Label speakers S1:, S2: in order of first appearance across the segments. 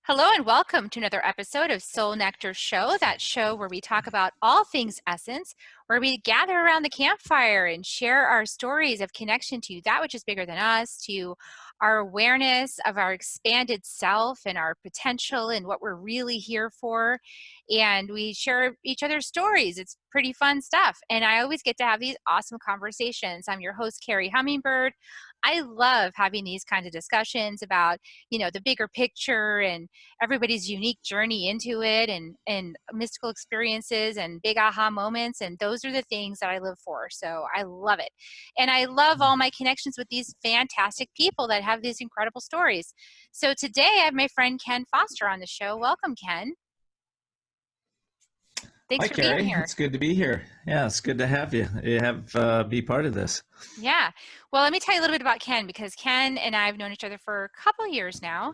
S1: Hello and welcome to another episode of Soul Nectar Show, that show where we talk about all things essence, where we gather around the campfire and share our stories of connection to that which is bigger than us, to our awareness of our expanded self and our potential and what we're really here for. And we share each other's stories. It's pretty fun stuff. And I always get to have these awesome conversations. I'm your host, Carrie Hummingbird. I love having these kinds of discussions about, the bigger picture and everybody's unique journey into it and mystical experiences and big aha moments. And those are the things that I live for. So I love it. And I love all my connections with these fantastic people that have these incredible stories. So today I have my friend Ken Foster on the show. Welcome, Ken. Thanks
S2: Hi,
S1: for being
S2: Carrie.
S1: here.
S2: It's good to be here. Yeah, it's good to have you. Be part of this.
S1: Yeah. Well, let me tell you a little bit about Ken, because Ken and I have known each other for a couple of years now.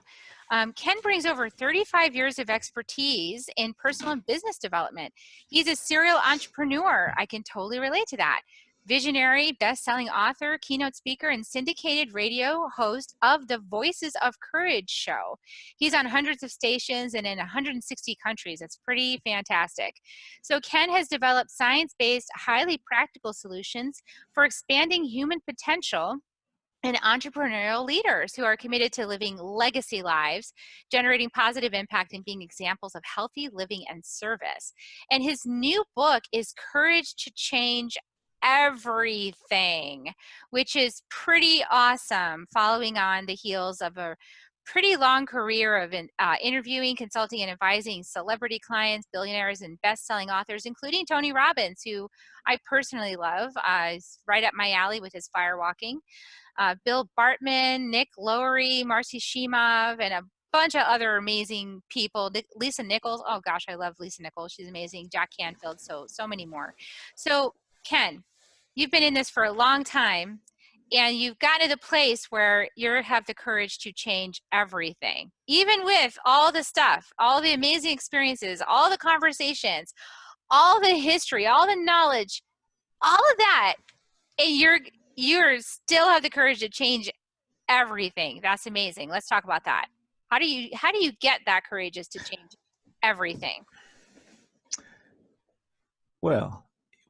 S1: Ken brings over 35 years of expertise in personal and business development. He's a serial entrepreneur. I can totally relate to that. Visionary, best-selling author, keynote speaker, and syndicated radio host of the Voices of Courage show. He's on hundreds of stations and in 160 countries. It's pretty fantastic. So Ken has developed science-based, highly practical solutions for expanding human potential and entrepreneurial leaders who are committed to living legacy lives, generating positive impact, and being examples of healthy living and service. And his new book is Courage to Change Everything, which is pretty awesome, following on the heels of a pretty long career of interviewing, consulting, and advising celebrity clients, billionaires, and best-selling authors, including Tony Robbins, who I personally love. Is right up my alley with his firewalking. Bill Bartman, Nick Lowry, Marcy Shimov, and a bunch of other amazing people. Lisa Nichols. Oh gosh, I love Lisa Nichols. She's amazing. Jack Canfield. So many more. So Ken, you've been in this for a long time, and you've gotten to the place where you have the courage to change everything, even with all the stuff, all the amazing experiences, all the conversations, all the history, all the knowledge, all of that, and you're still have the courage to change everything. That's amazing. Let's talk about that. How do you get that courageous to change everything?
S2: Well,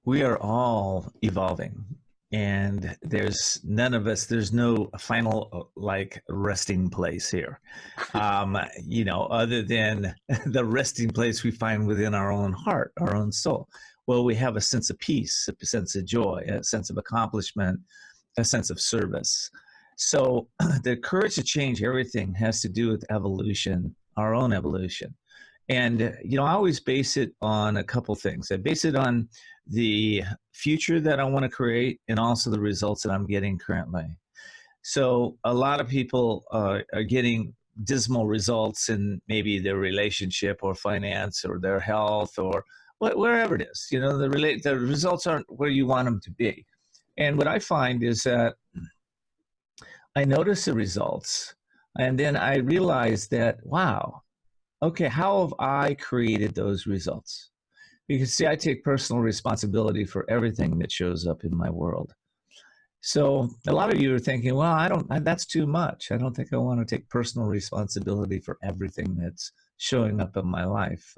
S2: we are all evolving, and there's no final resting place here, other than the resting place we find within our own heart, our own soul. Well, we have a sense of peace, a sense of joy, a sense of accomplishment, a sense of service. So the courage to change everything has to do with evolution, our own evolution. And, I always base it on a couple things. I base it on the future that I want to create and also the results that I'm getting currently. So a lot of people are getting dismal results in maybe their relationship or finance or their health or wherever it is. The results aren't where you want them to be. And what I find is that I notice the results, and then I realize that, wow, okay, how have I created those results? Because see, I take personal responsibility for everything that shows up in my world. So a lot of you are thinking, well, that's too much. I don't think I want to take personal responsibility for everything that's showing up in my life.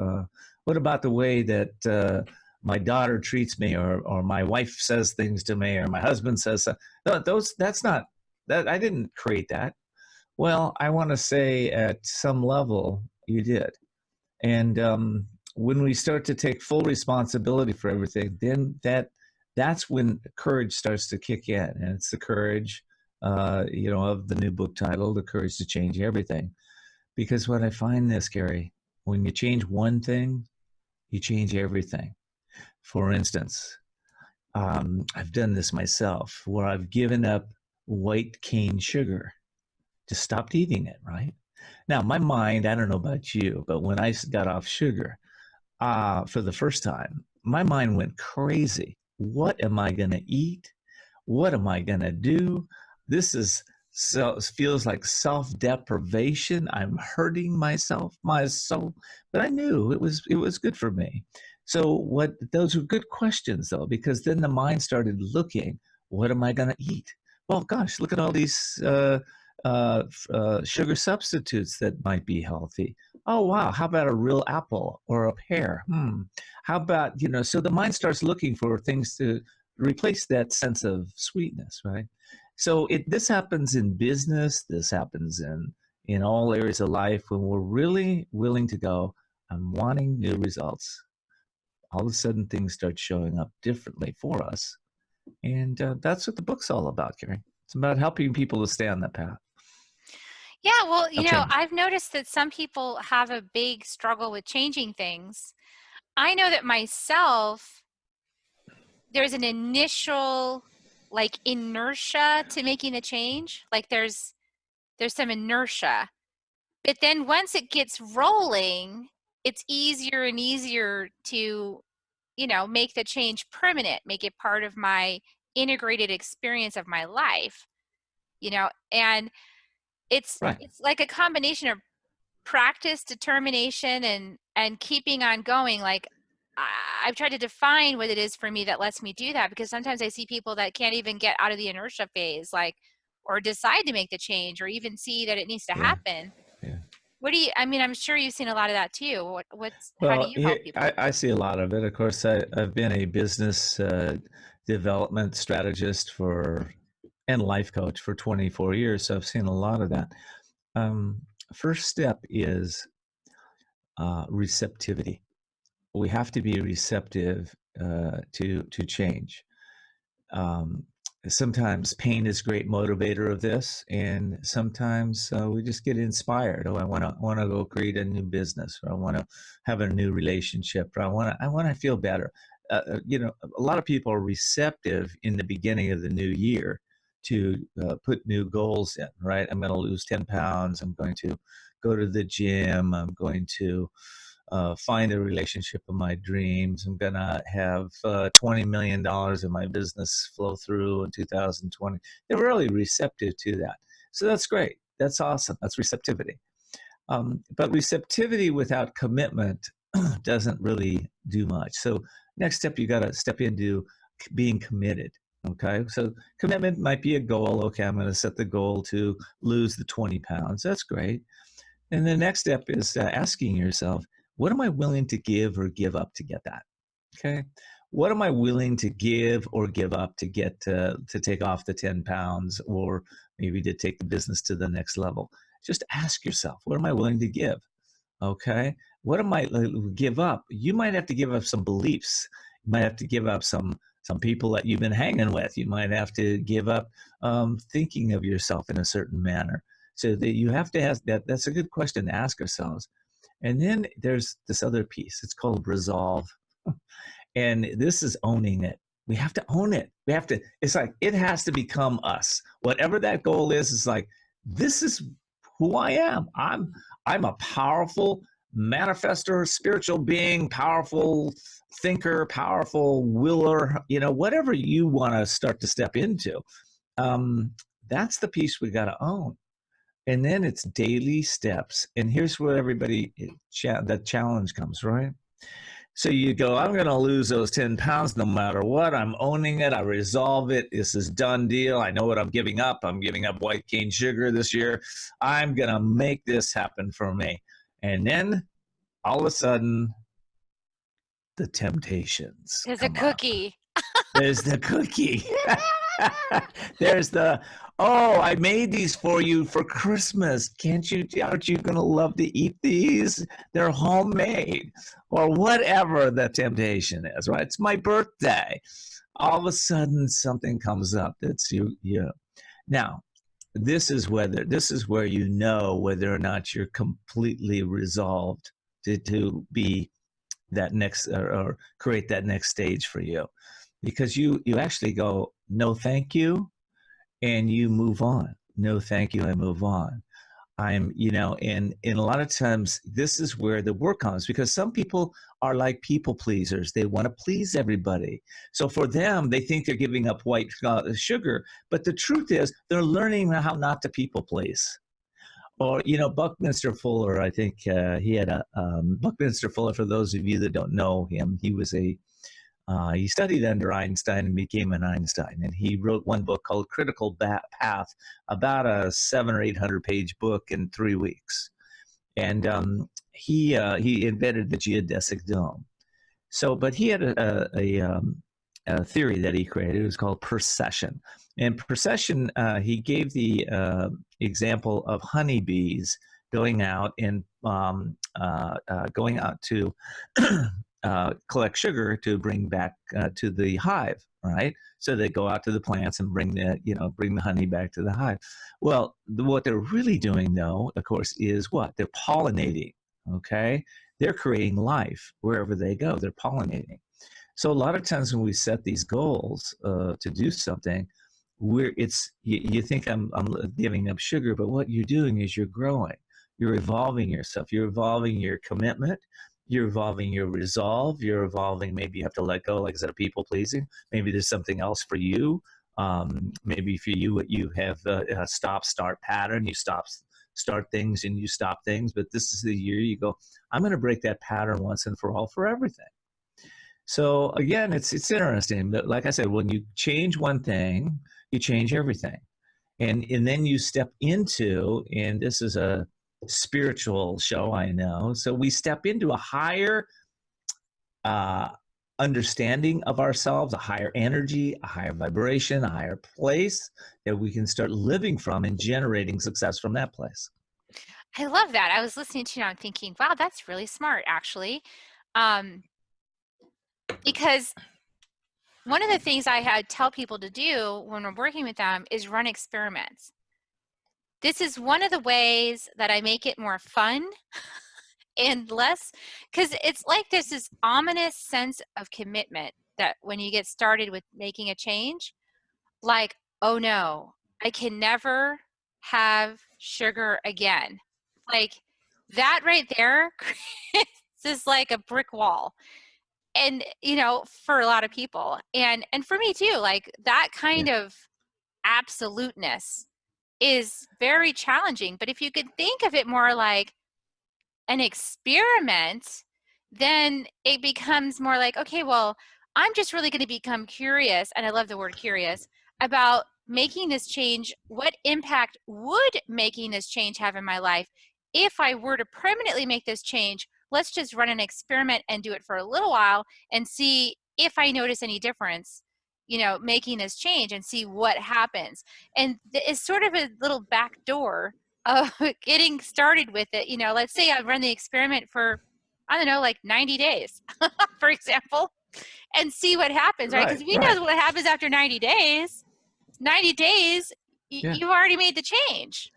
S2: What about the way that my daughter treats me, or my wife says things to me, or my husband says, that's not, that I didn't create that. Well, I want to say at some level you did. And when we start to take full responsibility for everything, then that's when courage starts to kick in. And it's the courage, of the new book title, The Courage to Change Everything. Because what I find this, Gary, when you change one thing, you change everything. For instance, I've done this myself, where I've given up white cane sugar, just stopped eating it, right? Now, my mind, I don't know about you, but when I got off sugar for the first time, my mind went crazy. What am I going to eat? What am I going to do? This feels like self-deprivation. I'm hurting myself, my soul. But I knew it was good for me. So those were good questions, though, because then the mind started looking, what am I going to eat? Well, gosh, look at all these sugar substitutes that might be healthy. Oh, wow. How about a real apple or a pear? How about, so the mind starts looking for things to replace that sense of sweetness, right? So this happens in business. This happens in all areas of life when we're really willing to go, I'm wanting new results. All of a sudden things start showing up differently for us. And that's what the book's all about, Carrie. It's about helping people to stay on that path
S1: Yeah, well,
S2: of change.
S1: I've noticed that some people have a big struggle with changing things. I know that myself, there's an initial like inertia to making the change. Like there's some inertia. But then once it gets rolling, it's easier and easier to, make the change permanent, make it part of my integrated experience of my life, and
S2: Right.
S1: it's like a combination of practice, determination, and keeping on going. Like I've tried to define what it is for me that lets me do that, because sometimes I see people that can't even get out of the inertia phase, like, or decide to make the change, or even see that it needs to
S2: Yeah.
S1: happen.
S2: Yeah.
S1: What do you, I mean, I'm sure you've seen a lot of that too. How do
S2: Well,
S1: you help people?
S2: I see a lot of it. Of course, I've been a business development strategist and life coach for 24 years, so I've seen a lot of that. Um, First step is receptivity. We have to be receptive to change. Um, Sometimes pain is a great motivator of this, and sometimes we just get inspired. Oh, I want to go create a new business, or I want to have a new relationship, or I want to feel better. A lot of people are receptive in the beginning of the new year to put new goals in. Right, I'm going to lose 10 pounds. I'm going to go to the gym. I'm going to find a relationship of my dreams. I'm going to have $20 million in my business flow through in 2020. They're really receptive to that. So that's great. That's awesome. That's receptivity. But receptivity without commitment doesn't really do much. So next step, you got to step into being committed. Okay. So commitment might be a goal. Okay. I'm going to set the goal to lose the 20 pounds. That's great. And the next step is asking yourself, what am I willing to give or give up to get that? Okay. What am I willing to give or give up to get to take off the 10 pounds, or maybe to take the business to the next level? Just ask yourself, what am I willing to give? Okay. What am I give up? You might have to give up some beliefs. You might have to give up some people that you've been hanging with. You might have to give up thinking of yourself in a certain manner. So that you have to ask that. That's a good question to ask ourselves. And then there's this other piece. It's called resolve. And this is owning it. We have to own it. We have to, it's like, it has to become us. Whatever that goal is, it's like, this is who I am. I'm a powerful manifestor, spiritual being, powerful thinker, powerful willer, whatever you want to start to step into. That's the piece we got to own. And then it's daily steps. And here's where the challenge comes, right? So you go, I'm going to lose those 10 pounds no matter what. I'm owning it. I resolve it. This is done deal. I know what I'm giving up. I'm giving up white cane sugar this year. I'm going to make this happen for me. And then all of a sudden, the temptations
S1: There's a
S2: come up.
S1: cookie.
S2: There's the cookie. There's the, oh, I made these for you for Christmas. Aren't you going to love to eat these? They're homemade, or whatever the temptation is, right? It's my birthday. All of a sudden something comes up that's you. Now, this is where you know whether or not you're completely resolved to be that next, or create that next stage for you, because you actually go, no thank you, and you move on. No thank you, I move on. And a lot of times this is where the work comes, because some people are like people pleasers. They want to please everybody. So for them, they think they're giving up white sugar, but the truth is they're learning how not to people please. Or, Buckminster Fuller, I think he had Buckminster Fuller, for those of you that don't know him, he studied under Einstein and became an Einstein. And he wrote one book called Critical Path, about a 700 or 800 page book in 3 weeks. and he invented the geodesic dome. So, but he had a theory that he created. It was called precession. And precession, he gave the example of honeybees going out and going out to collect sugar to bring back to the hive, right? So they go out to the plants and bring the honey back to the hive. Well, what they're really doing, though, of course, is what? They're pollinating. Okay, they're creating life wherever they go. They're pollinating. So a lot of times when we set these goals to do something, you think I'm giving up sugar, but what you're doing is you're growing, you're evolving yourself, you're evolving your commitment, you're evolving your resolve, you're evolving. Maybe you have to let go, like I said, of people pleasing. Maybe there's something else for you. Maybe for you have a stop start pattern. You start things and you stop things, but this is the year you go, I'm going to break that pattern once and for all for everything. So again, it's interesting. But like I said, when you change one thing, you change everything. And then you step into, and this is a spiritual show, I know. So we step into a higher understanding of ourselves, a higher energy, a higher vibration, a higher place that we can start living from and generating success from that place.
S1: I love that. I was listening to you and I'm thinking, wow, that's really smart, actually. Because one of the things I had tell people to do when we're working with them is run experiments. This is one of the ways that I make it more fun and less, because it's like there's this ominous sense of commitment that when you get started with making a change, like, oh no, I can never have sugar again. Like that right there is like a brick wall. And for a lot of people and for me too, like that kind of absoluteness is very challenging. But if you could think of it more like an experiment, then it becomes more like, okay, well, I'm just really going to become curious, and I love the word curious, about making this change. What impact would making this change have in my life if I were to permanently make this change? Let's just run an experiment and do it for a little while and see if I notice any difference, making this change, and see what happens. And it's sort of a little back door of getting started with it. Let's say I run the experiment for, I don't know, like 90 days, for example, and see what happens, right? Because we know what happens after 90 days. 90 days, you've already made the change.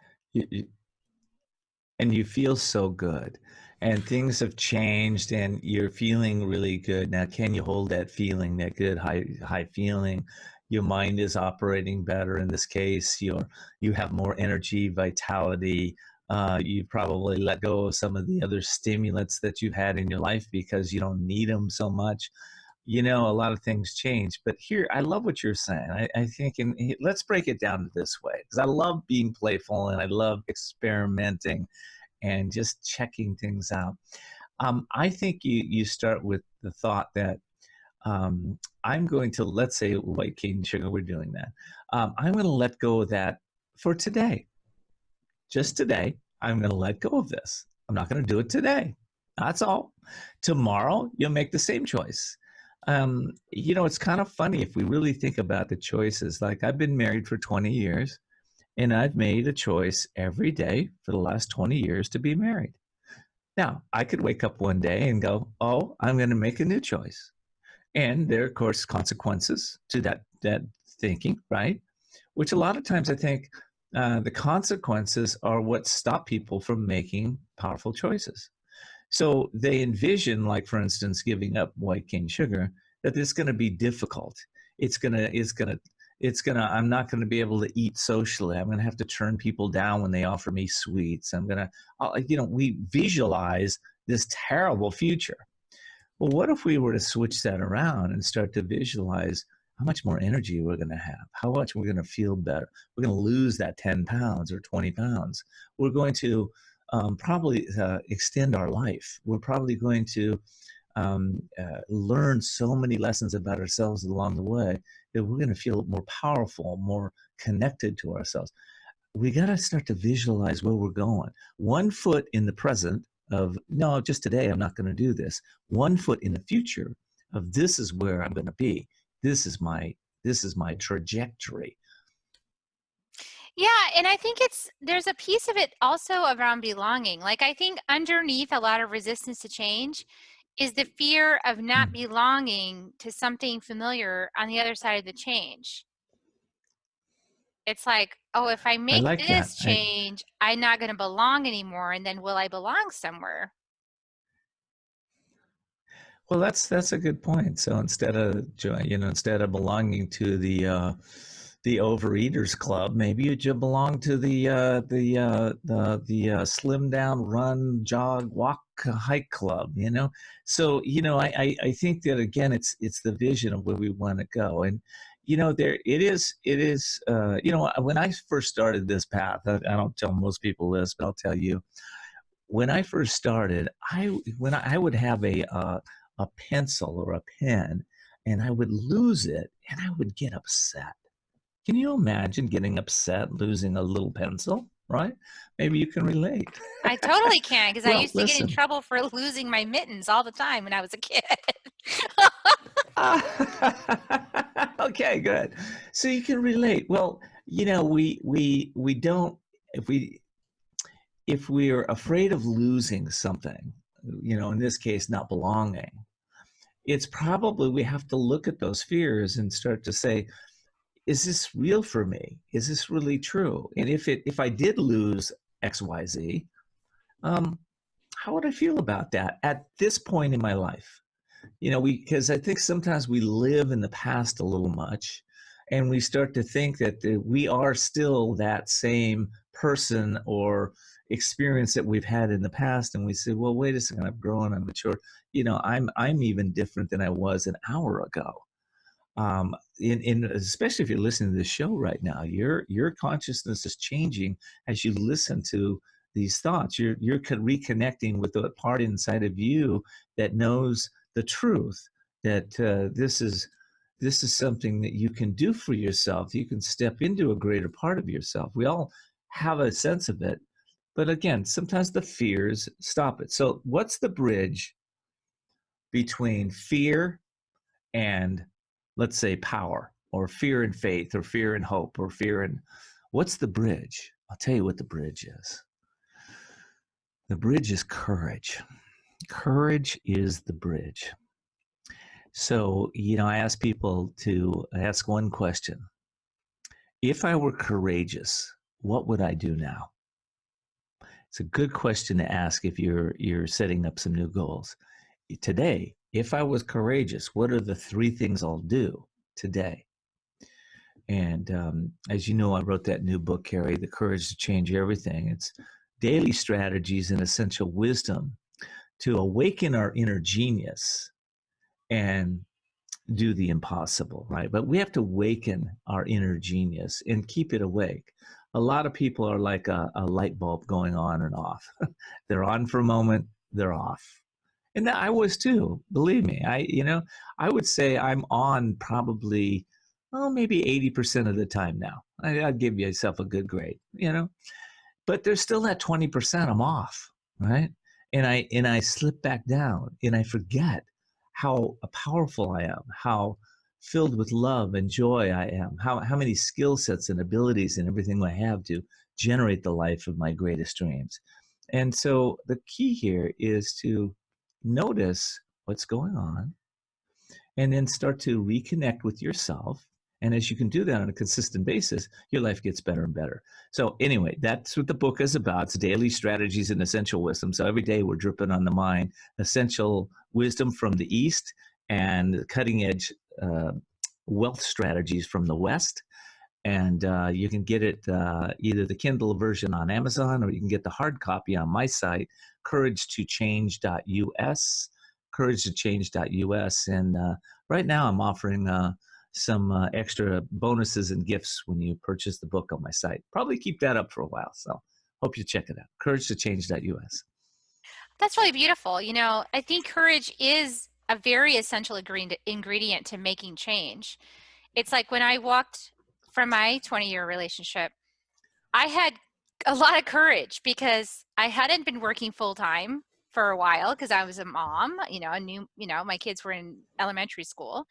S2: And you feel so good. And things have changed and you're feeling really good. Now, can you hold that feeling, that good high feeling? Your mind is operating better in this case. You have more energy, vitality. You probably let go of some of the other stimulants that you've had in your life because you don't need them so much. A lot of things change. But here, I love what you're saying. I think, and let's break it down this way, because I love being playful and I love experimenting and just checking things out. I think you start with the thought that I'm going to, let's say white cane sugar, we're doing that. I'm going to let go of that for today. Just today, I'm going to let go of this. I'm not going to do it today. That's all. Tomorrow, you'll make the same choice. It's kind of funny if we really think about the choices. Like I've been married for 20 years. And I've made a choice every day for the last 20 years to be married. Now, I could wake up one day and go, oh, I'm going to make a new choice. And there are, of course, consequences to that thinking, right? Which a lot of times I think the consequences are what stop people from making powerful choices. So they envision, like, for instance, giving up white cane sugar, that it's going to be difficult. I'm not going to be able to eat socially. I'm going to have to turn people down when they offer me sweets. We visualize this terrible future. Well, what if we were to switch that around and start to visualize how much more energy we're going to have, how much we're going to feel better. We're going to lose that 10 pounds or 20 pounds. We're going to probably extend our life. We're probably going to learn so many lessons about ourselves along the way that we're going to feel more powerful, more connected to ourselves. we got to start to visualize where we're going. 1 foot in the present of, no, just today, I'm not going to do this. 1 foot in the future of, this is where I'm going to be. This is my trajectory.
S1: Yeah, and I think there's a piece of it also around belonging. Like I think underneath a lot of resistance to change is the fear of not
S2: Hmm.
S1: belonging to something familiar on the other side of the change. It's like, oh, if I
S2: I
S1: make
S2: like that.
S1: this change, I'm not going to belong anymore. And then will I belong somewhere?
S2: Well, that's a good point. So instead of, instead of belonging to the overeaters club, maybe you just belong to the slim down, run, jog, walk, hike club. So I think that, again, it's the vision of where we want to go. And there it is. When I first started this path, I don't tell most people this, but I'll tell you, when I first started, I would have a pencil or a pen, and I would lose it, and I would get upset. Can you imagine getting upset losing a little pencil? Right? Maybe you can relate.
S1: I totally can, because I
S2: Well,
S1: used to get in
S2: listen.
S1: trouble for losing my mittens all the time when I was a kid.
S2: Okay, good. So you can relate. Well, we don't, if we're afraid of losing something, in this case, not belonging, it's probably, we have to look at those fears and start to say, is this real for me? Is this really true? And if I did lose XYZ, um, how would I feel about that at this point in my life? Because I think sometimes we live in the past a little much, and we start to think that we are still that same person or experience that we've had in the past, and we say, well, wait a second, I've grown, I'm mature. I'm even different than I was an hour ago. In especially if you're listening to this show right now, your consciousness is changing as you listen to these thoughts. You're reconnecting with the part inside of you that knows the truth, that this is something that you can do for yourself. You can step into a greater part of yourself. We all have a sense of it, but again, sometimes the fears stop it. So what's the bridge between fear and, let's say, power, or fear and faith, or fear and hope, or fear and, what's the bridge? I'll tell you what the bridge is. The bridge is courage. Courage is the bridge. So, I ask people to ask one question. If I were courageous, what would I do now? It's a good question to ask if you're setting up some new goals. Today, if I was courageous, what are the 3 things I'll do today? And as you know, I wrote that new book, Carrie, The Courage to Change Everything. It's daily strategies and essential wisdom to awaken our inner genius and do the impossible, right? But we have to awaken our inner genius and keep it awake. A lot of people are like a light bulb going on and off. They're on for a moment, they're off. And I was too, believe me. I would say I'm on probably, oh, maybe 80% of the time now. I'd give myself a good grade. But there's still that 20% I'm off, right? And I slip back down, and I forget how powerful I am, how filled with love and joy I am, how many skill sets and abilities and everything I have to generate the life of my greatest dreams. And so the key here is to notice what's going on, and then start to reconnect with yourself. And as you can do that on a consistent basis, your life gets better and better. So, anyway, that's what the book is about. It's daily strategies and essential wisdom. So, every day we're dripping on the mind essential wisdom from the East and cutting edge wealth strategies from the West. And you can get it either the Kindle version on Amazon, or you can get the hard copy on my site, couragetochange.us, couragetochange.us. And right now I'm offering some extra bonuses and gifts when you purchase the book on my site. Probably keep that up for a while. So hope you check it out, couragetochange.us.
S1: That's really beautiful. I think courage is a very essential ingredient to making change. It's like when I walked from my 20-year relationship, I had a lot of courage because I hadn't been working full time for a while because I was a mom, a new, my kids were in elementary school.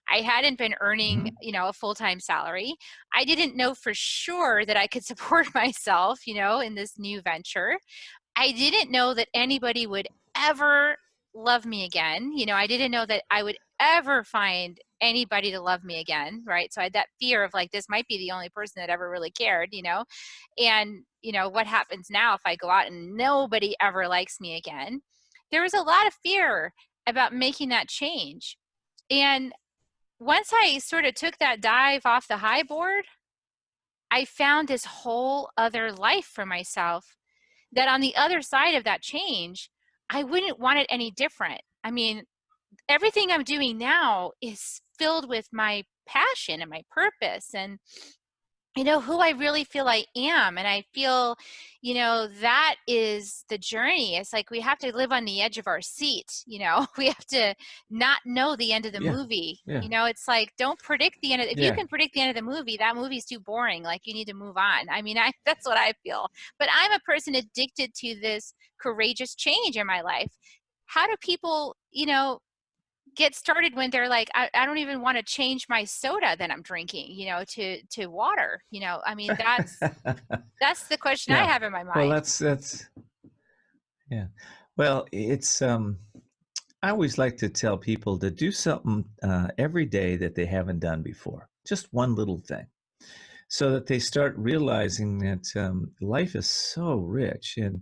S1: I hadn't been earning,
S2: Mhm.
S1: a full-time salary. I didn't know for sure that I could support myself, in this new venture. I didn't know that anybody would ever love me again. I didn't know that I would ever find anybody to love me again, right? So I had that fear of like, this might be the only person that ever really cared, and, what happens now if I go out and nobody ever likes me again? There was a lot of fear about making that change. And once I sort of took that dive off the high board, I found this whole other life for myself that on the other side of that change, I wouldn't want it any different. I mean, everything I'm doing now is filled with my passion and my purpose and who I really feel I am. And I feel, that is the journey. It's like we have to live on the edge of our seat, we have to not know the end of the
S2: Yeah.
S1: movie.
S2: Yeah.
S1: It's like, don't predict the end of, if you
S2: Yeah.
S1: can predict the end of the movie, that movie's too boring. Like you need to move on. I mean, that's what I feel. But I'm a person addicted to this courageous change in my life. How do people, get started when they're like, I don't even want to change my soda that I'm drinking, to water, I mean, that's the question I
S2: Yeah.
S1: have in my
S2: Well,
S1: mind.
S2: that's yeah. Well, it's I always like to tell people to do something every day that they haven't done before. Just one little thing, so that they start realizing that life is so rich. And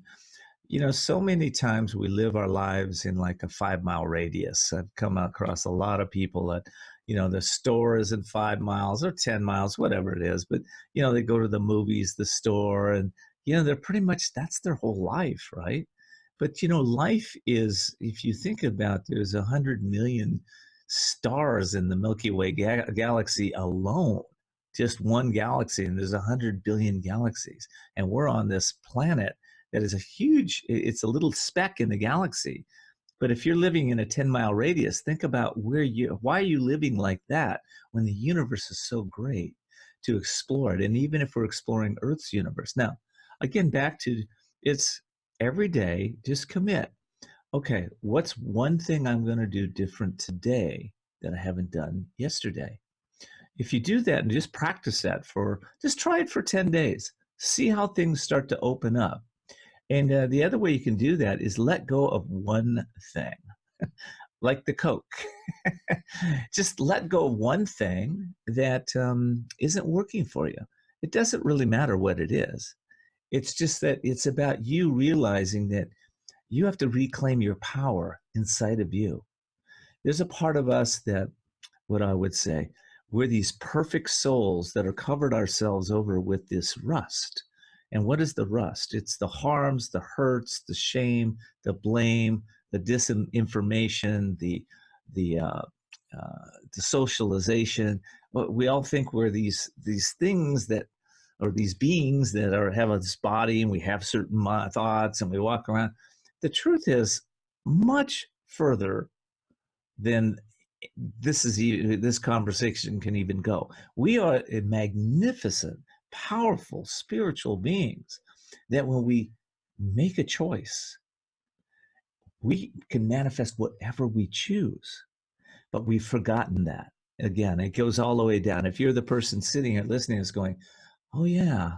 S2: so many times we live our lives in like a 5 mile radius. I've come across a lot of people that, the store is in 5 miles or 10 miles, whatever it is. But, they go to the movies, the store, and, they're pretty much, that's their whole life, right? But, life is, if you think about, there's 100 million stars in the Milky Way galaxy alone, just one galaxy, and there's 100 billion galaxies. And we're on this planet that is it's a little speck in the galaxy. But if you're living in a 10-mile radius, think about why are you living like that when the universe is so great to explore it? And even if we're exploring Earth's universe. Now, again, back to it's every day, just commit. Okay, what's one thing I'm going to do different today that I haven't done yesterday? If you do that and just practice that just try it for 10 days, see how things start to open up. And the other way you can do that is let go of one thing, like the Coke. Just let go of one thing that isn't working for you. It doesn't really matter what it is. It's just that it's about you realizing that you have to reclaim your power inside of you. There's a part of us that, what I would say, we're these perfect souls that are covered ourselves over with this rust. And what is the rust? It's the harms, the hurts, the shame, the blame, the disinformation, the the socialization. We all think we're these things that, or these beings that have this body, and we have certain thoughts, and we walk around. The truth is much further than this conversation can even go. We are a magnificent, powerful spiritual beings that when we make a choice, we can manifest whatever we choose. But we've forgotten that. Again, it goes all the way down. If you're the person sitting here listening is going, oh yeah,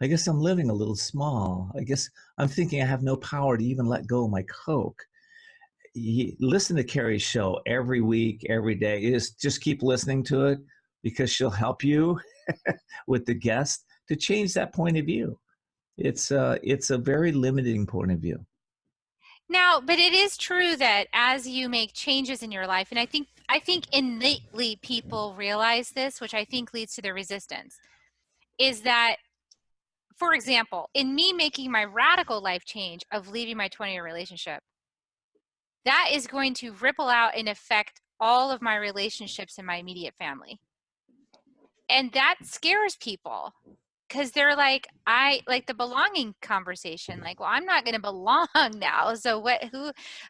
S2: I guess I'm living a little small. I guess I'm thinking I have no power to even let go of my Coke. Listen to Carrie's show every week, every day. Just keep listening to it, because she'll help you with the guest to change that point of view. It's a very limiting point of view.
S1: Now, but it is true that as you make changes in your life, and I think innately people realize this, which I think leads to the resistance, is that, for example, in me making my radical life change of leaving my 20-year relationship, that is going to ripple out and affect all of my relationships in my immediate family. And that scares people because they're like, I like the belonging conversation, like, well, I'm not going to belong now. So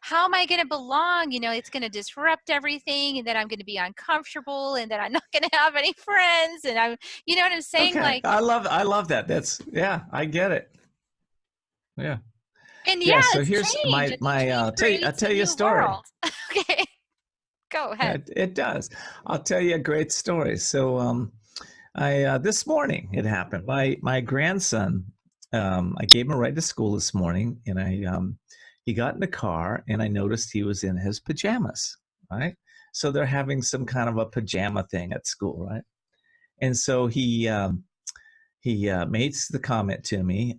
S1: how am I going to belong? It's going to disrupt everything, and then I'm going to be uncomfortable, and then I'm not going to have any friends. And you know what I'm saying?
S2: Okay.
S1: Like,
S2: I love that. Yeah, I get it. Yeah.
S1: and yeah,
S2: Yeah. So
S1: it's
S2: here's
S1: change, and the change
S2: I'll
S1: creates a
S2: tell you a
S1: new
S2: story.
S1: world. Okay, go
S2: Yeah,
S1: ahead.
S2: it does. I'll tell you a great story. So, I this morning it happened. My grandson, I gave him a ride to school this morning, and he got in the car, and I noticed he was in his pajamas. Right. So they're having some kind of a pajama thing at school, right? And so he makes the comment to me,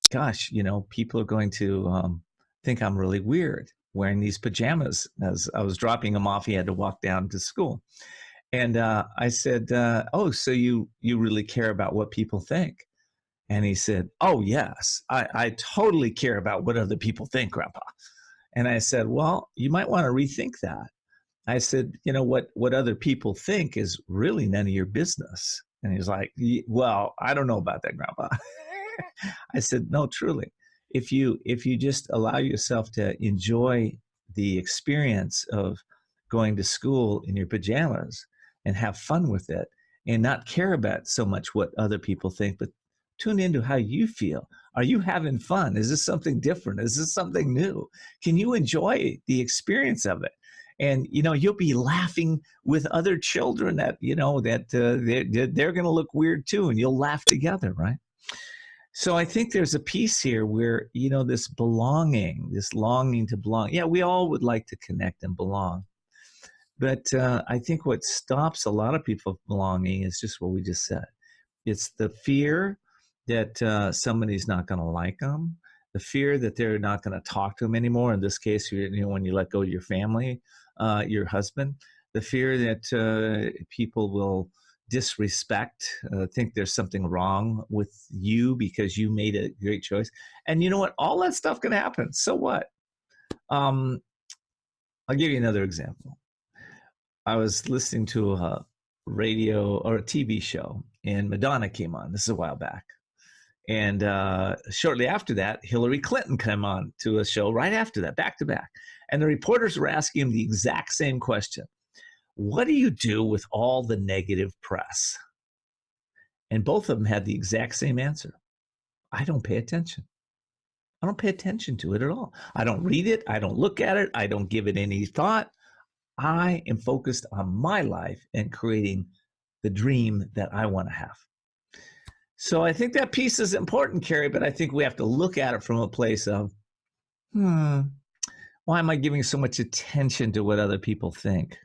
S2: "Gosh, people are going to think I'm really weird wearing these pajamas." As I was dropping him off, he had to walk down to school, and I said, "Oh, so you really care about what people think?" And he said, "Oh, yes, I totally care about what other people think, Grandpa." And I said, "Well, you might want to rethink that." I said, what other people think is really none of your business." And he's like, "Well, I don't know about that, Grandpa." I said, "No, truly. If you just allow yourself to enjoy the experience of going to school in your pajamas and have fun with it and not care about so much what other people think, but tune into how you feel. Are you having fun? Is this something different? Is this something new? Can you enjoy the experience of it?" And you'll be laughing with other children that they're going to look weird too, and you'll laugh together, right? So I think there's a piece here where, this belonging, this longing to belong. Yeah, we all would like to connect and belong. But I think what stops a lot of people from belonging is just what we just said. It's the fear that somebody's not going to like them, the fear that they're not going to talk to them anymore. In this case, when you let go of your family, your husband, the fear that people will disrespect, think there's something wrong with you because you made a great choice. And you know what? All that stuff can happen. So what? Um, I'll give you another example. I was listening to a radio or a TV show, and Madonna came on. This is a while back. And shortly after that, Hillary Clinton came on to a show right after that, back to back. And the reporters were asking him the exact same question: "What do you do with all the negative press?" And both of them had the exact same answer: "I don't pay attention. I don't pay attention to it at all. I don't read it. I don't look at it. I don't give it any thought. I am focused on my life and creating the dream that I want to have." So I think that piece is important, Carrie, but I think we have to look at it from a place of, why am I giving so much attention to what other people think?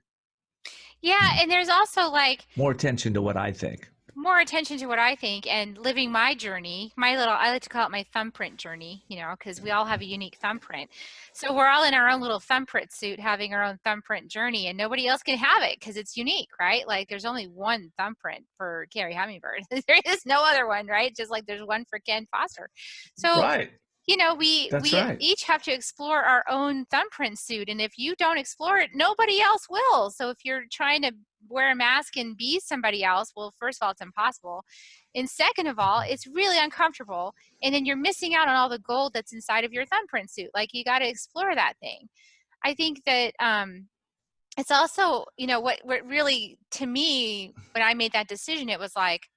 S1: Yeah, and there's also like
S2: More attention to what I think.
S1: more attention to what I think and living my journey, I like to call it my thumbprint journey, because we all have a unique thumbprint. So we're all in our own little thumbprint suit having our own thumbprint journey, and nobody else can have it because it's unique, right? Like there's only one thumbprint for Carrie Hummingbird. There is no other one, right? Just like there's one for Ken Foster. So
S2: Right. That's
S1: we
S2: right.
S1: each have to explore our own thumbprint suit, and if you don't explore it, nobody else will. So if you're trying to wear a mask and be somebody else, well, first of all, it's impossible, and second of all, it's really uncomfortable, and then you're missing out on all the gold that's inside of your thumbprint suit. Like, you got to explore that thing. I think that it's also, what really, to me, when I made that decision, it was like,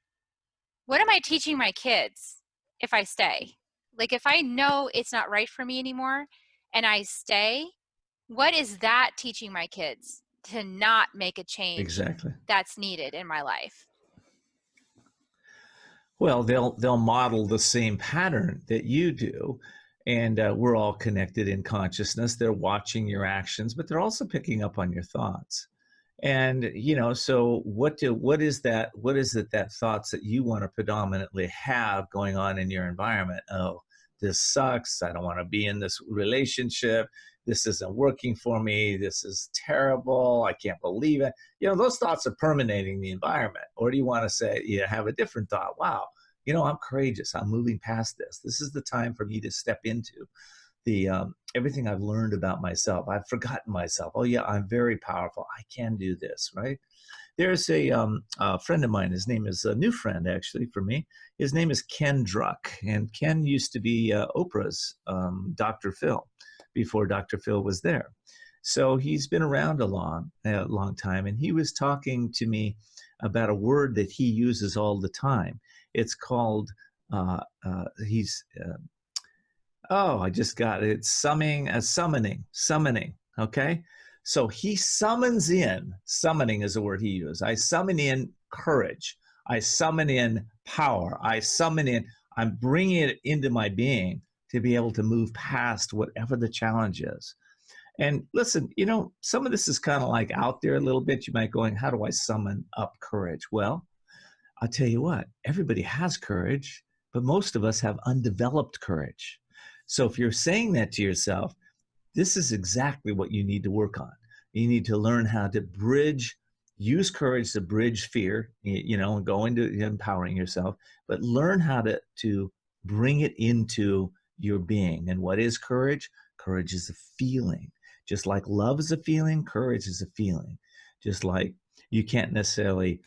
S1: what am I teaching my kids if I stay? Like, if I know it's not right for me anymore and I stay, what is that teaching my kids to not make a change
S2: Exactly.
S1: that's needed in my life?
S2: Well, they'll model the same pattern that you do, and we're all connected in consciousness. They're watching your actions, but they're also picking up on your thoughts. And so what is it that thoughts that you want to predominantly have going on in your environment? Oh, this sucks. I don't want to be in this relationship. This isn't working for me. This is terrible. I can't believe it. Those thoughts are permeating the environment. Or do you want to say, have a different thought? Wow, I'm courageous. I'm moving past this. This is the time for me to step into the everything I've learned about myself. I've forgotten myself. Oh yeah, I'm very powerful. I can do this, right? There's a friend of mine. His name is a new friend, actually, for me. His name is Ken Druck. And Ken used to be Oprah's Dr. Phil before Dr. Phil was there. So he's been around a long time. And he was talking to me about a word that he uses all the time. It's called, I just got it. It's summoning. Okay. So he summons in, summoning is the word he used. I summon in courage. I summon in power. I'm bringing it into my being to be able to move past whatever the challenge is. And listen, some of this is kind of like out there a little bit. You might going, how do I summon up courage? Well, I'll tell you what, everybody has courage, but most of us have undeveloped courage. So if you're saying that to yourself, this is exactly what you need to work on. You need to learn how to use courage to bridge fear, and go into empowering yourself, but learn how to bring it into your being. And what is courage? Courage is a feeling. Just like love is a feeling, courage is a feeling. Just like you can't necessarily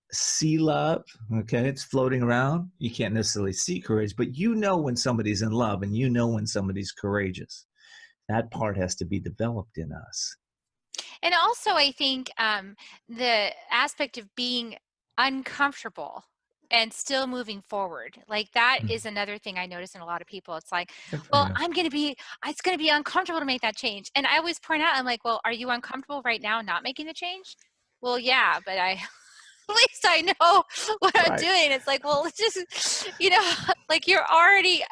S2: see love, okay? It's floating around. You can't necessarily see courage, but when somebody's in love and when somebody's courageous. That part has to be developed in us.
S1: And also, I think the aspect of being uncomfortable and still moving forward, like that is another thing I notice in a lot of people. It's like, well, it's going to be uncomfortable to make that change. And I always point out, I'm like, well, are you uncomfortable right now not making the change? Well, yeah, but at least I know what I'm doing. It's like, well, it's just, like you already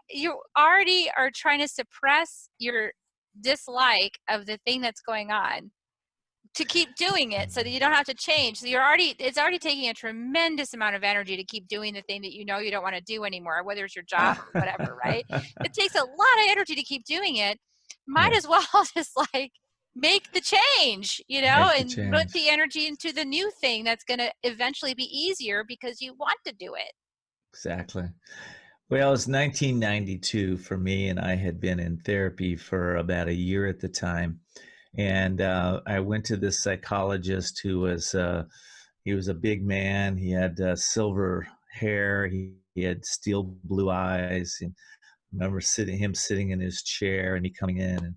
S1: are trying to suppress your dislike of the thing that's going on to keep doing it so that you don't have to change. So it's already taking a tremendous amount of energy to keep doing the thing that you don't want to do anymore, whether it's your job or whatever, right? It takes a lot of energy to keep doing it. Might as well just like make the change, and put the energy into the new thing that's going to eventually be easier because you want to do it.
S2: Exactly. Well, it's 1992 for me, and I had been in therapy for about a year at the time. And I went to this psychologist who he was a big man. He had silver hair. He had steel blue eyes. And I remember him sitting in his chair and he coming in. And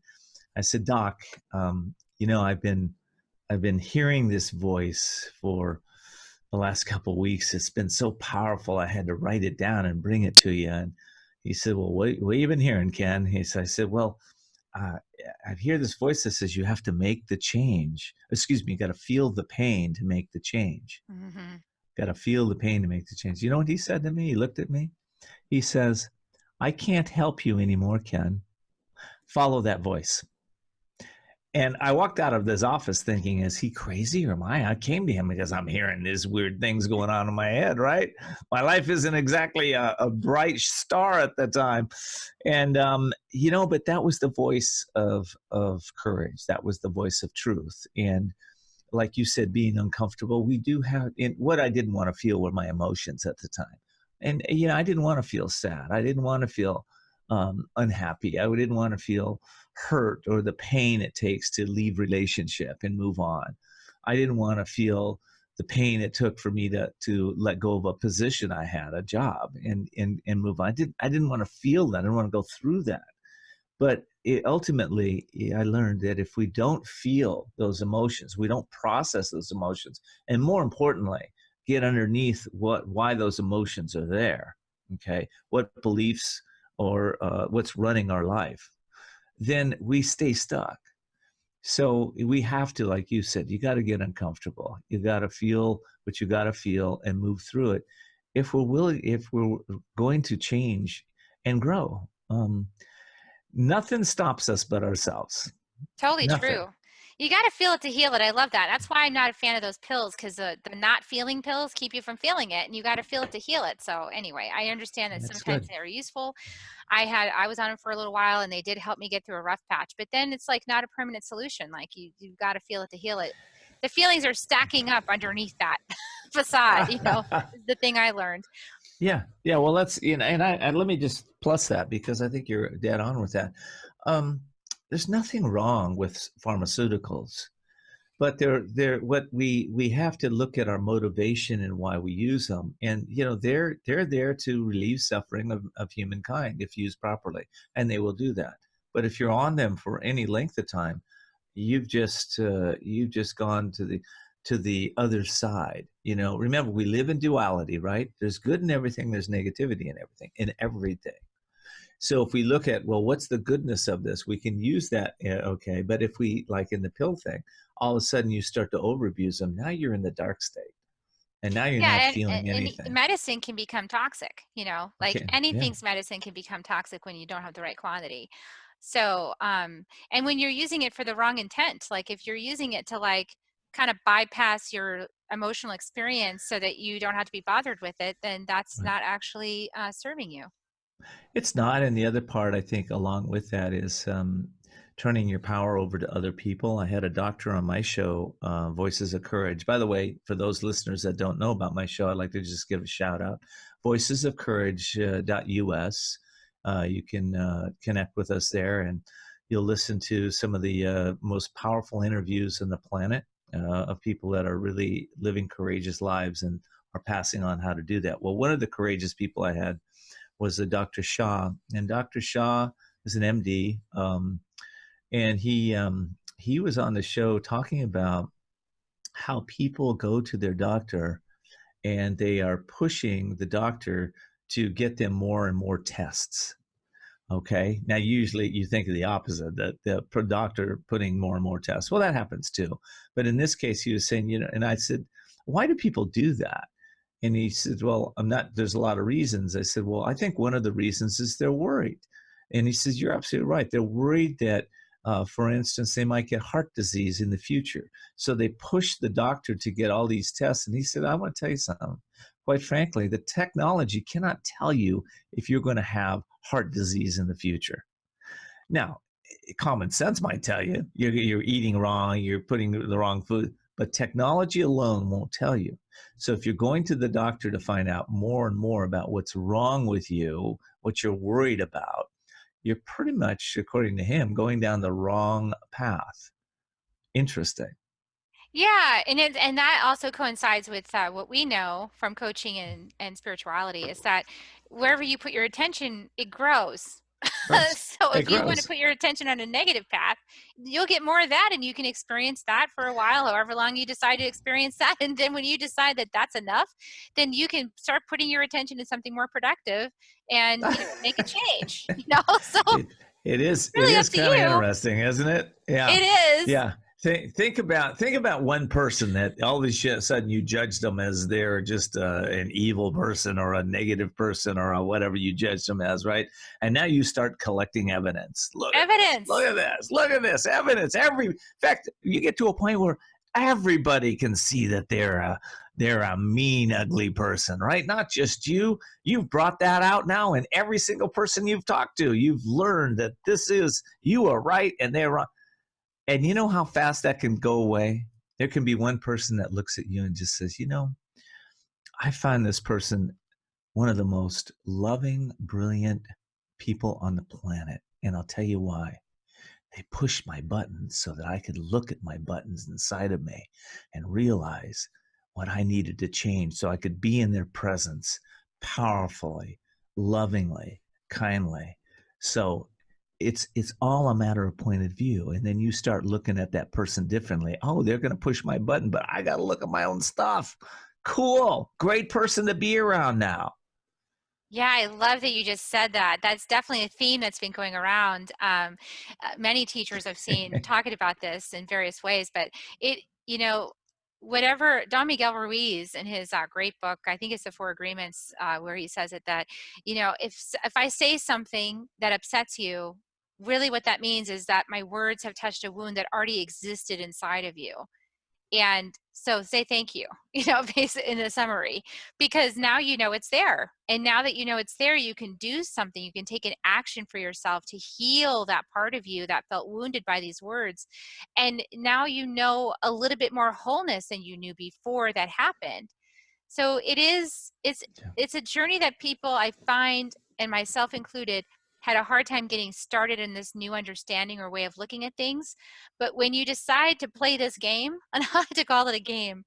S2: I said, Doc, I've been hearing this voice for the last couple of weeks. It's been so powerful. I had to write it down and bring it to you. And he said, well, what have you been hearing, Ken? I said, well, I hear this voice that says you have to make the change. Excuse me, you got to feel the pain to make the change.
S1: Mm-hmm.
S2: Got to feel the pain to make the change. You know what he said to me? He looked at me. He says, I can't help you anymore, Ken. Follow that voice. And I walked out of this office thinking, is he crazy or am I? I came to him because I'm hearing these weird things going on in my head, right? My life isn't exactly a bright star at the time. And, but that was the voice of courage. That was the voice of truth. And like you said, being uncomfortable, we do have, what I didn't want to feel were my emotions at the time. And, I didn't want to feel sad. I didn't want to feel unhappy. I didn't want to feel hurt or the pain it takes to leave relationship and move on. I didn't want to feel the pain it took for me to let go of a position I had, a job, and move on. I didn't want to feel that. I didn't want to go through that. But ultimately, I learned that if we don't feel those emotions, we don't process those emotions, and more importantly, get underneath why those emotions are there, okay, what beliefs or what's running our life, then we stay stuck. So we have to, like you said, you got to get uncomfortable. You got to feel what you got to feel and move through it. If we're going to change and grow, nothing stops us but ourselves.
S1: Totally
S2: Nothing.
S1: true. You got to feel it to heal it. I love that. That's why I'm not a fan of those pills, because the not feeling pills keep you from feeling it, and you got to feel it to heal it. So anyway, I understand that
S2: That's
S1: sometimes
S2: good.
S1: they're useful. I was on them for a little while and they did help me get through a rough patch, but then it's like not a permanent solution. Like you've got to feel it to heal it. The feelings are stacking up underneath that facade, is the thing I learned.
S2: Yeah. Well, that's, and let me just plus that because I think you're dead on with that. There's nothing wrong with pharmaceuticals. but they're what we have to look at our motivation and why we use them. And they're there to relieve suffering of humankind if used properly, and they will do that. But if you're on them for any length of time, you've just gone to the other side. Remember, we live in duality, right? There's good in everything, there's negativity in everything. So if we look at, well, what's the goodness of this? We can use that, okay. But if we, like in the pill thing, all of a sudden you start to overabuse them, now you're in the dark state, and now you're not
S1: Yeah,
S2: feeling
S1: and
S2: anything.
S1: medicine can become toxic, like
S2: Okay, yeah,
S1: anything's medicine can become toxic when you don't have the right quantity. So, and when you're using it for the wrong intent, like if you're using it to like kind of bypass your emotional experience so that you don't have to be bothered with it, then that's
S2: right.
S1: not actually serving you.
S2: It's not. And the other part, I think, along with that is turning your power over to other people. I had a doctor on my show, Voices of Courage. By the way, for those listeners that don't know about my show, I'd like to just give a shout out. Voicesofcourage.us. You can connect with us there, and you'll listen to some of the most powerful interviews on the planet of people that are really living courageous lives and are passing on how to do that. Well, one of the courageous people I had was a Dr. Shah, and Dr. Shah is an MD, and he was on the show talking about how people go to their doctor and they are pushing the doctor to get them more and more tests. Okay. Now, usually you think of the opposite, that the doctor putting more and more tests. Well, that happens too. But in this case, he was saying, and I said, why do people do that? And he said, well, there's a lot of reasons. I said, well, I think one of the reasons is they're worried. And he says, you're absolutely right. They're worried that, for instance, they might get heart disease in the future. So they push the doctor to get all these tests. And he said, I want to tell you something. Quite frankly, the technology cannot tell you if you're going to have heart disease in the future. Now, common sense might tell you you're eating wrong, you're putting the wrong food, but technology alone won't tell you. So if you're going to the doctor to find out more and more about what's wrong with you, what you're worried about, you're pretty much, according to him, going down the wrong path. Interesting.
S1: Yeah, and that also coincides with what we know from coaching and spirituality is that wherever you put your attention, it grows.
S2: Gross.
S1: So
S2: It
S1: if you want to
S2: grows.
S1: put your attention on a negative path, you'll get more of that, and you can experience that for a while, however long you decide to experience that. And then when you decide that that's enough, then you can start putting your attention to something more productive and make a change. So
S2: it it
S1: really up
S2: is
S1: to
S2: kind of
S1: you.
S2: interesting, isn't it? Yeah,
S1: It is.
S2: yeah. Think about one person that all of a sudden you judged them as they're just an evil person or a negative person or whatever you judged them as, right? And now you start collecting evidence. Look at this. Look
S1: Evidence.
S2: at this. Look at this evidence. In fact, you get to a point where everybody can see that they're a mean, ugly person, right? Not just you. You've brought that out now, and every single person you've talked to, you've learned that you are right and they're wrong. And you know how fast that can go away? There can be one person that looks at you and just says, I find this person one of the most loving, brilliant people on the planet. And I'll tell you why. They pushed my buttons so that I could look at my buttons inside of me and realize what I needed to change so I could be in their presence powerfully, lovingly, kindly. So it's all a matter of point of view. And then you start looking at that person differently. Oh, they're going to push my button, but I got to look at my own stuff. Cool. Great person to be around now.
S1: Yeah, I love that you just said that. That's definitely a theme that's been going around. Many teachers I've seen talking about this in various ways, but it, whatever Don Miguel Ruiz in his great book, I think it's the Four Agreements, where he says it that, if I say something that upsets you, really what that means is that my words have touched a wound that already existed inside of you. And so say thank you, basically in the summary, because now you know it's there. And now that you know it's there, you can do something. You can take an action for yourself to heal that part of you that felt wounded by these words. And now you know a little bit more wholeness than you knew before that happened. So it's a journey that people I find, and myself included, had a hard time getting started in this new understanding or way of looking at things. But when you decide to play this game, and I like to call it a game,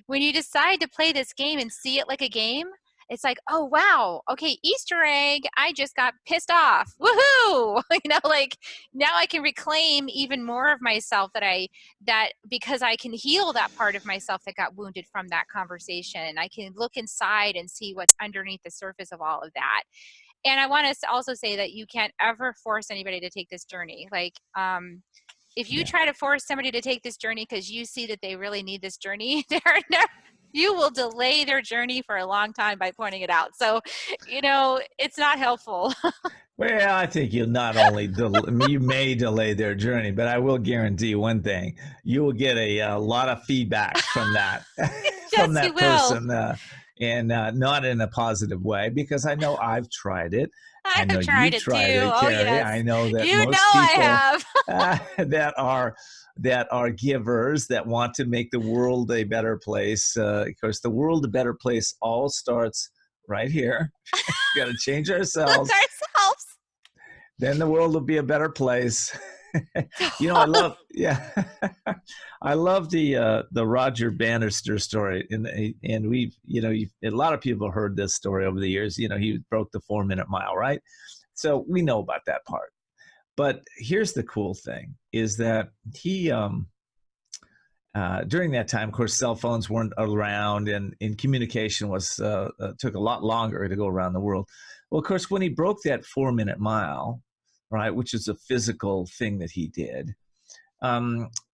S1: when you decide to play this game and see it like a game, it's like, oh wow, okay, Easter egg, I just got pissed off. Woohoo! Like now I can reclaim even more of myself that because I can heal that part of myself that got wounded from that conversation. I can look inside and see what's underneath the surface of all of that. And I want to also say that you can't ever force anybody to take this journey. Like, if you
S2: Yeah.
S1: try to force somebody to take this journey because you see that they really need this journey, you will delay their journey for a long time by pointing it out. So, it's not helpful.
S2: Well, I think you'll not only you may delay their journey, but I will guarantee one thing: you will get a lot of feedback from that from
S1: Yes, you
S2: that
S1: will.
S2: person, and not in a positive way, because I know I've tried it.
S1: I
S2: I know
S1: have tried
S2: you've
S1: it
S2: tried
S1: too.
S2: it,
S1: Oh,
S2: Carrie.
S1: yes.
S2: I know that most
S1: I
S2: people
S1: have.
S2: that are givers that want to make the world a better place. Of course, the world a better place all starts right here. Got to change
S1: With
S2: ourselves,
S1: ourselves.
S2: then the world will be a better place. I love, yeah, I love the Roger Bannister story, and we've, a lot of people heard this story over the years. He broke the 4-minute mile, right? So we know about that part. But here's the cool thing: is that he, during that time, of course, cell phones weren't around, and communication was took a lot longer to go around the world. Well, of course, when he broke that 4-minute mile, right, which is a physical thing that he did.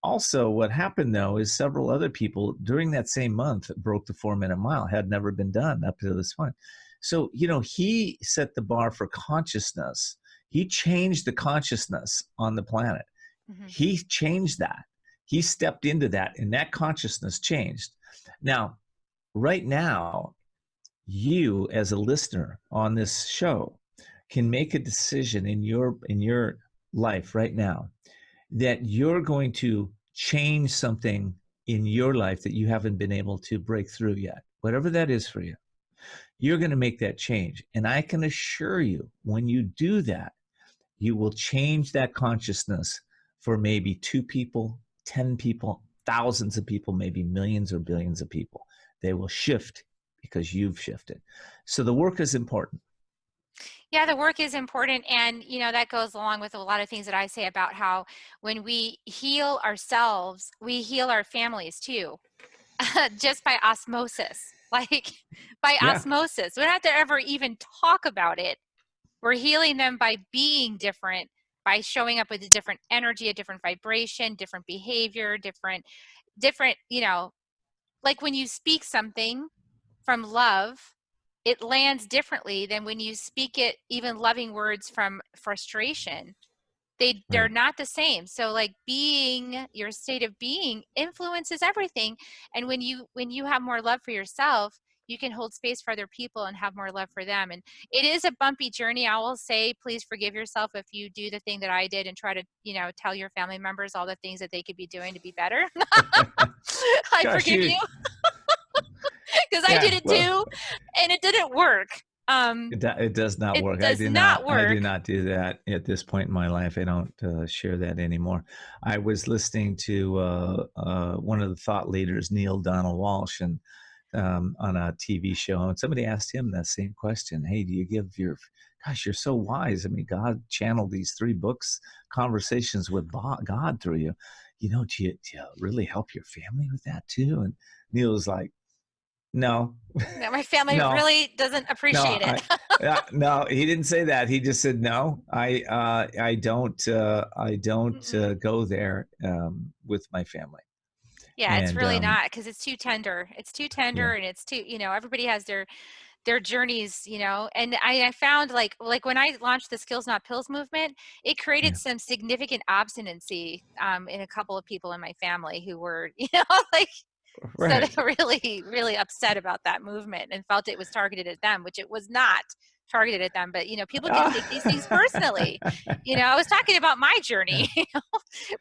S2: Also, what happened though is several other people during that same month broke the 4-minute mile. Had never been done up to this point. So he set the bar for consciousness. He changed the consciousness on the planet.
S1: Mm-hmm.
S2: He changed that. He stepped into that, and that consciousness changed. Now, right now, you as a listener on this show can make a decision in your life right now that you're going to change something in your life that you haven't been able to break through yet. Whatever that is for you, you're going to make that change. And I can assure you, when you do that, you will change that consciousness for maybe 2 people, 10 people, thousands of people, maybe millions or billions of people. They will shift because you've shifted. So the work is important.
S1: Yeah, the work is important. And, that goes along with a lot of things that I say about how when we heal ourselves, we heal our families too, just by osmosis. Like by
S2: Yeah,
S1: osmosis. We don't have to ever even talk about it. We're healing them by being different, by showing up with a different energy, a different vibration, different behavior, different, like when you speak something from love, it lands differently than when you speak it, even loving words from frustration. They're
S2: right.
S1: not the same. So like your state of being influences everything. And when you have more love for yourself, you can hold space for other people and have more love for them. And it is a bumpy journey. I will say, please forgive yourself if you do the thing that I did and try to, tell your family members all the things that they could be doing to be better. I
S2: Gosh,
S1: forgive
S2: you,
S1: you because I did
S2: yeah,
S1: it
S2: well,
S1: too, and it didn't work.
S2: it does not
S1: It
S2: work.
S1: does not
S2: I do
S1: work.
S2: not do that at this point in my life. I don't share that anymore. I was listening to one of the thought leaders, Neil Donald Walsh, and on a TV show, and somebody asked him that same question. Hey, do you give your, gosh, you're so wise. I mean, God channeled these 3 books, conversations with God through you. Do you really help your family with that too? And Neil was like, no,
S1: No, my family
S2: no,
S1: really doesn't
S2: no,
S1: appreciate it.
S2: no, he didn't say that. He just said no. I don't
S1: Mm-mm.
S2: go there with my family.
S1: Yeah, it's
S2: And
S1: really not because it's too tender. It's too tender,
S2: yeah,
S1: and it's too, everybody has their journeys, and I found like when I launched the Skills Not Pills movement, it created
S2: yeah,
S1: some significant obstinacy in a couple of people in my family who were, like, so they
S2: right.
S1: were really, really upset about that movement and felt it was targeted at them, which it was not targeted at them, but people can take these things personally. I was talking about my journey.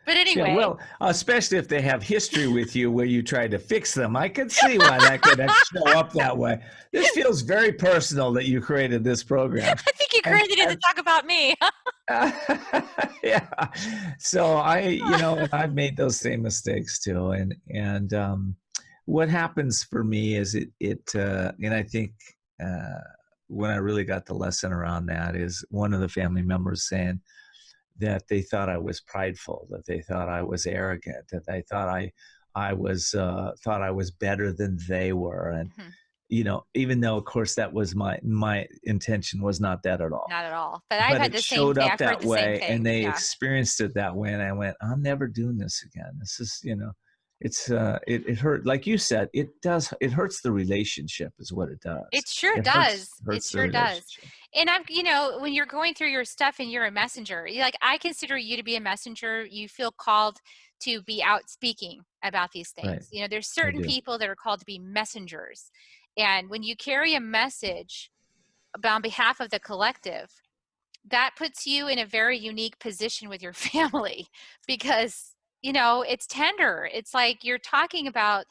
S1: But
S2: Yeah,
S1: anyway,
S2: well, especially if they have history with you where you tried to fix them. I could see why that could show up that way. This feels very personal that you created this program.
S1: I think you
S2: And,
S1: created it to talk about me.
S2: yeah. So and I've made those same mistakes too. And what happens for me is and I think when I really got the lesson around that is one of the family members saying that they thought I was prideful, that they thought I was arrogant, that they thought I was better than they were. And
S1: Mhm.
S2: even though of course that was my intention was not that at all,
S1: Not at all. But I've
S2: but
S1: had
S2: it
S1: the same
S2: showed
S1: thing.
S2: up
S1: I've heard
S2: that
S1: the same
S2: way and
S1: thing.
S2: they
S1: Yeah.
S2: experienced it that way. And I went, I'm never doing this again. This is, it hurt. Like you said, it hurts the relationship is what it does.
S1: It sure
S2: It
S1: does. It
S2: hurts the
S1: sure does.
S2: relationship.
S1: And when you're going through your stuff and you're a messenger, like I consider you to be a messenger. You feel called to be out speaking about these
S2: Right.
S1: things. There's
S2: I
S1: certain
S2: do.
S1: people that are called to be messengers. And when you carry a message on behalf of the collective, that puts you in a very unique position with your family because it's tender. It's like you're talking about,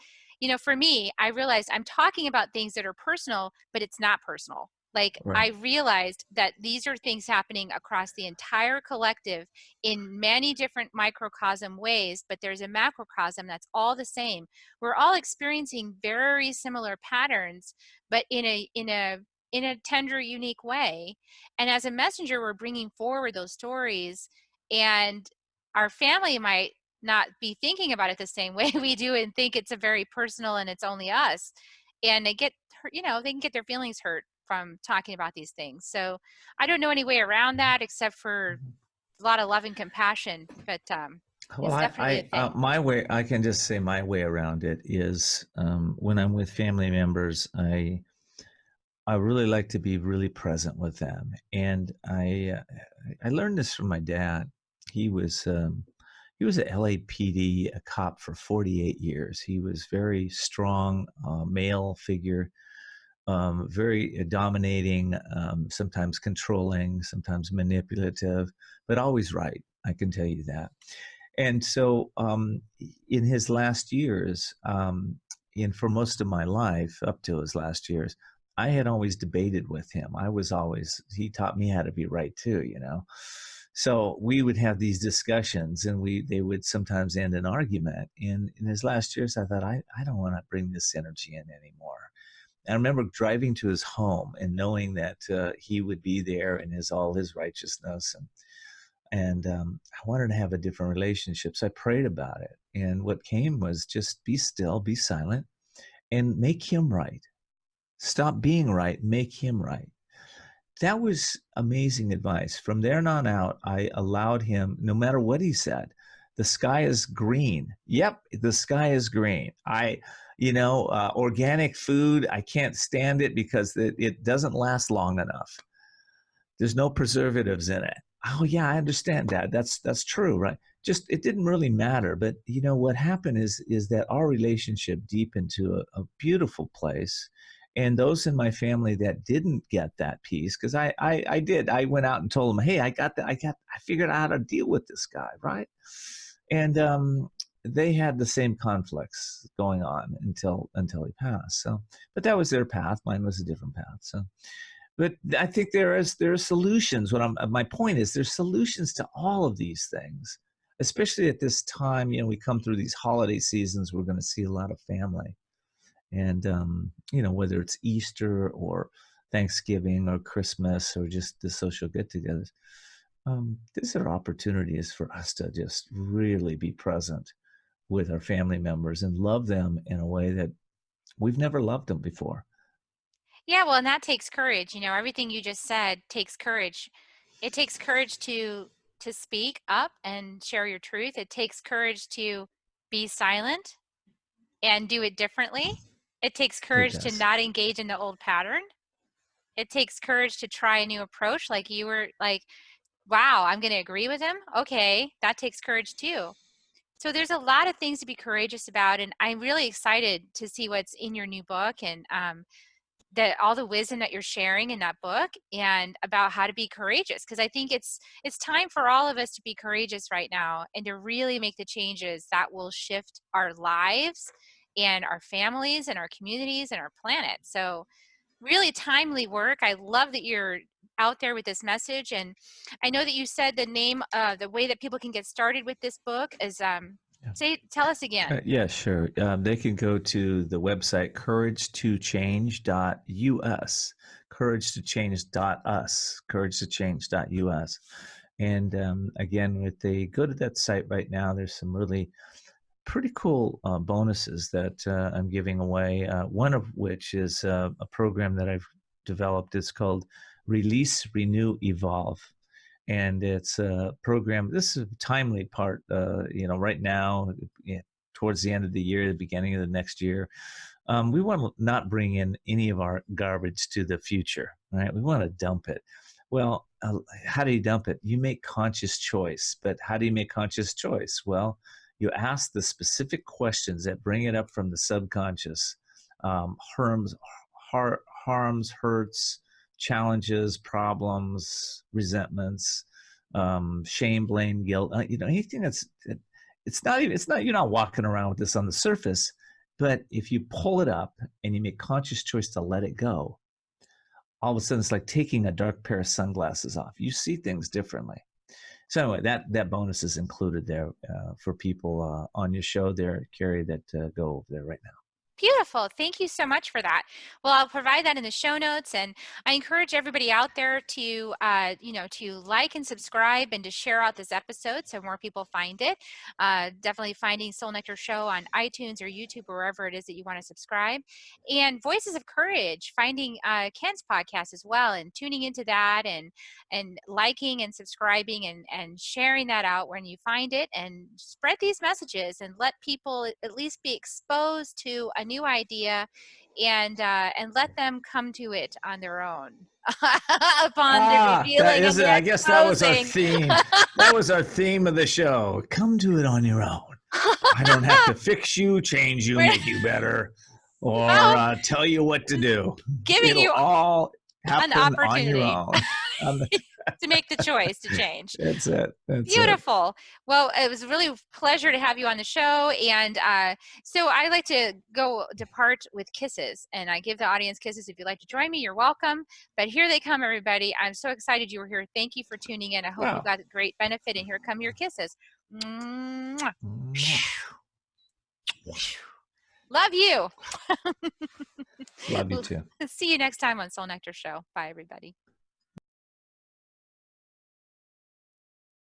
S1: for me, I realized I'm talking about things that are personal, but it's not personal. Like
S2: Right.
S1: I realized that these are things happening across the entire collective in many different microcosm ways, but there's a macrocosm that's all the same. We're all experiencing very similar patterns, but in a tender, unique way. And as a messenger, we're bringing forward those stories, and our family might not be thinking about it the same way we do and think it's a very personal and it's only us. And they get hurt, they can get their feelings hurt from talking about these things. So I don't know any way around that except for a lot of love and compassion, but
S2: Well,
S1: it's definitely a thing.
S2: my way, I can just say my way around it is when I'm with family members, I really like to be really present with them. And I learned this from my dad. He was, he was a LAPD, a cop for 48 years. He was very strong, male figure, very dominating, sometimes controlling, sometimes manipulative, but always right. I can tell you that. And so, in his last years, and for most of my life up to his last years, I had always debated with him. He taught me how to be right too. So we would have these discussions and they would sometimes end in argument. And in his last years, I thought, I don't want to bring this energy in anymore. I remember driving to his home and knowing that he would be there in all his righteousness, and I wanted to have a different relationship. So I prayed about it, and what came was just be still, be silent, and make him right. Stop being right, make him right. That was amazing advice. From there on out, I allowed him, no matter what he said, the sky is green. Yep, the sky is green. Organic food, I can't stand it because it doesn't last long enough. There's no preservatives in it. Oh yeah, I understand that. That's true, right? Just it didn't really matter. But what happened is that our relationship deepened to a beautiful place. And those in my family that didn't get that piece, because I did. I went out and told them, hey, I figured out how to deal with this guy, right? And they had the same conflicts going on until he passed. So, but that was their path. Mine was a different path. So, but I think there are solutions. My point is there's solutions to all of these things, especially at this time. We come through these holiday seasons. We're going to see a lot of family, and whether it's Easter or Thanksgiving or Christmas or just the social get-togethers, these are opportunities for us to just really be present with our family members and love them in a way that we've never loved them before.
S1: Yeah, well, and that takes courage. Everything you just said takes courage. It takes courage to speak up and share your truth. It takes courage to be silent and do it differently. It takes
S2: It
S1: courage to
S2: does.
S1: not engage in the old pattern. It takes courage to try a new approach, like you were like, wow, I'm going to agree with him. Okay, that takes courage too. So there's a lot of things to be courageous about, and I'm really excited to see what's in your new book. And all the wisdom that you're sharing in that book, and about how to be courageous, because I think it's time for all of us to be courageous right now and to really make the changes that will shift our lives and our families and our communities and our planet. So really timely work. I love that you're out there with this message. And I know that you said the name, the way that people can get started with this book is, tell us again.
S2: Yeah, sure. They can go to the website couragetochange.us, couragetochange.us. And again, if they go to that site right now, there's some really pretty cool bonuses that I'm giving away. One of which is a program that I've developed. It's called Release, Renew, Evolve. And it's a program. This is a timely part, right now, towards the end of the year, the beginning of the next year. We want to not bring in any of our garbage to the future, right? We want to dump it. Well, how do you dump it? You make conscious choice. But how do you make conscious choice? Well, you ask the specific questions that bring it up from the subconscious, harms, hurts, challenges, problems, resentments, shame, blame, guilt. Anything you're not walking around with this on the surface, but if you pull it up and you make conscious choice to let it go, all of a sudden it's like taking a dark pair of sunglasses off. You see things differently. So anyway, that bonus is included there for people on your show there, Carrie, that go over there right now.
S1: Beautiful. Thank you so much for that. Well, I'll provide that in the show notes, and I encourage everybody out there to, to like and subscribe and to share out this episode so more people find it. Definitely finding Soul Nectar Show on iTunes or YouTube or wherever it is that you want to subscribe. And Voices of Courage, finding Ken's podcast as well, and tuning into that, and liking and subscribing and sharing that out when you find it, and spread these messages and let people at least be exposed to a new idea, and let them come to it on their own upon the
S2: That
S1: revealing
S2: is
S1: and
S2: it.
S1: the
S2: I guess that was our
S1: exposing.
S2: theme. That was our theme of the show. Come to it on your own. I don't have to fix you, change you, make you better, or
S1: Well,
S2: tell you what to do.
S1: giving
S2: It'll
S1: you
S2: all
S1: an
S2: happen on your
S1: opportunity
S2: own.
S1: to make the choice to change.
S2: That's it. That's it.
S1: Beautiful. Well, it was really a pleasure to have you on the show. And so I like to depart with kisses, and I give the audience kisses. If you'd like to join me, you're welcome. But here they come, everybody. I'm so excited you were here. Thank you for tuning in. I hope you
S2: Wow.
S1: got a great benefit. And here come your kisses. Mwah. Love you.
S2: Love you too.
S1: See you next time on Soul Nectar Show. Bye, everybody.